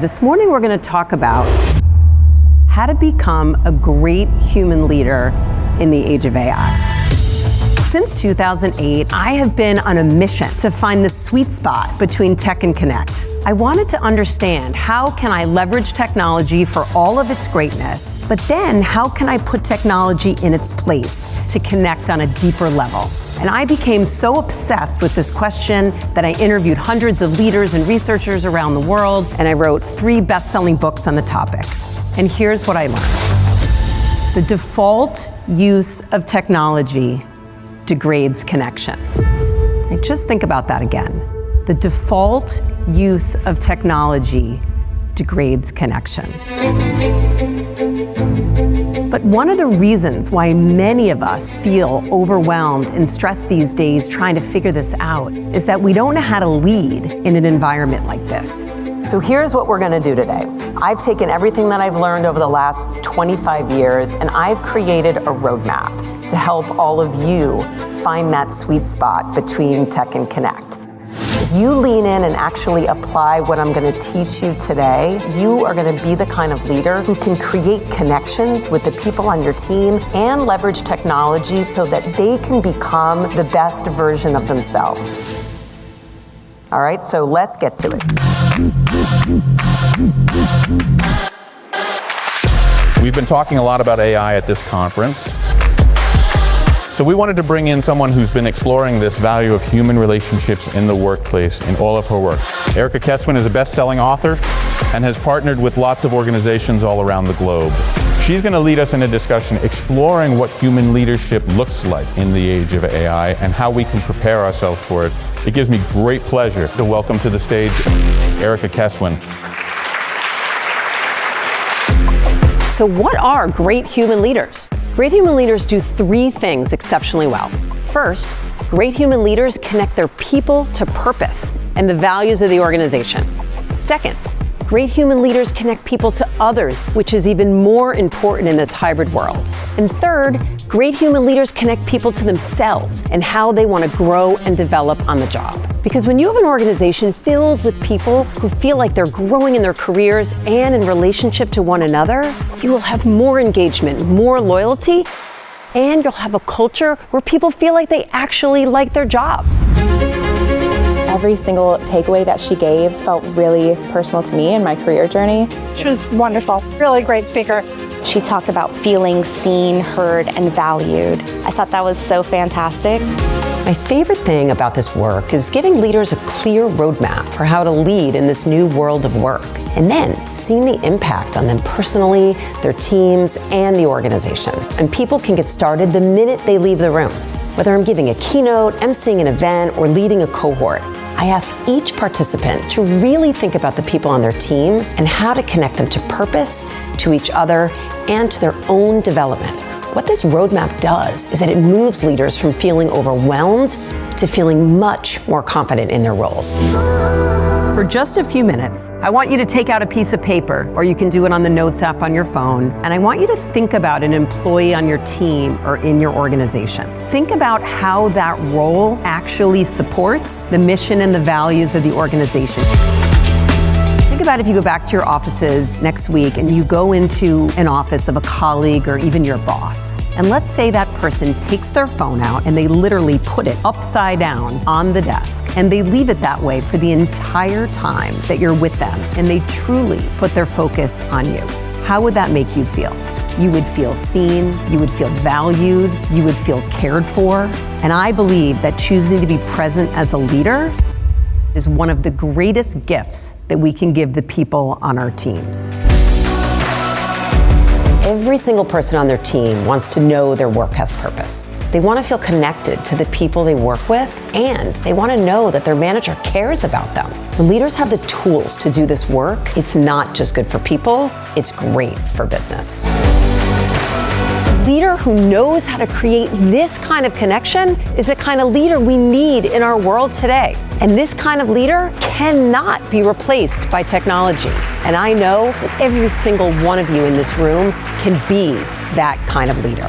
This morning we're going to talk about how to become a great human leader in the age of AI. Since 2008, I have been on a mission to find the sweet spot between tech and connect. I wanted to understand how can I leverage technology for all of its greatness, but then how can I put technology in its place to connect on a deeper level? And I became so obsessed with this question that I interviewed hundreds of leaders and researchers around the world, and I wrote 3 best-selling books on the topic. And here's what I learned. The default use of technology degrades connection. Like, just think about that again. The default use of technology degrades connection. But one of the reasons why many of us feel overwhelmed and stressed these days trying to figure this out is that we don't know how to lead in an environment like this. So here's what we're going to do today. I've taken everything that I've learned over the last 25 years and I've created a roadmap to help all of you find that sweet spot between tech and connect. If you lean in and actually apply what I'm going to teach you today, you are going to be the kind of leader who can create connections with the people on your team and leverage technology so that they can become the best version of themselves. All right, so let's get to it. We've been talking a lot about AI at this conference. So we wanted to bring in someone who's been exploring this value of human relationships in the workplace in all of her work. Erica Keswin is a best-selling author and has partnered with lots of organizations all around the globe. She's going to lead us in a discussion exploring what human leadership looks like in the age of AI and how we can prepare ourselves for it. It gives me great pleasure to welcome to the stage Erica Keswin. So what are great human leaders? Great human leaders do 3 things exceptionally well. First, great human leaders connect their people to purpose and the values of the organization. Second, great human leaders connect people to others, which is even more important in this hybrid world. And third, great human leaders connect people to themselves and how they want to grow and develop on the job. Because when you have an organization filled with people who feel like they're growing in their careers and in relationship to one another, you will have more engagement, more loyalty, and you'll have a culture where people feel like they actually like their jobs. Every single takeaway that she gave felt really personal to me in my career journey. She was wonderful, really great speaker. She talked about feeling seen, heard, and valued. I thought that was so fantastic. My favorite thing about this work is giving leaders a clear roadmap for how to lead in this new world of work, and then seeing the impact on them personally, their teams, and the organization. And people can get started the minute they leave the room. Whether I'm giving a keynote, emceeing an event, or leading a cohort, I ask each participant to really think about the people on their team and how to connect them to purpose, to each other, and to their own development. What this roadmap does is that it moves leaders from feeling overwhelmed to feeling much more confident in their roles. For just a few minutes, I want you to take out a piece of paper, or you can do it on the Notes app on your phone, and I want you to think about an employee on your team or in your organization. Think about how that role actually supports the mission and the values of the organization. Think about if you go back to your offices next week and you go into an office of a colleague or even your boss. And let's say that person takes their phone out and they literally put it upside down on the desk. And they leave it that way for the entire time that you're with them. And they truly put their focus on you. How would that make you feel? You would feel seen, you would feel valued, you would feel cared for. And I believe that choosing to be present as a leader is one of the greatest gifts that we can give the people on our teams. Every single person on their team wants to know their work has purpose. They want to feel connected to the people they work with, and they want to know that their manager cares about them. When leaders have the tools to do this work, it's not just good for people, it's great for business. A leader who knows how to create this kind of connection is the kind of leader we need in our world today. And this kind of leader cannot be replaced by technology. And I know that every single one of you in this room can be that kind of leader.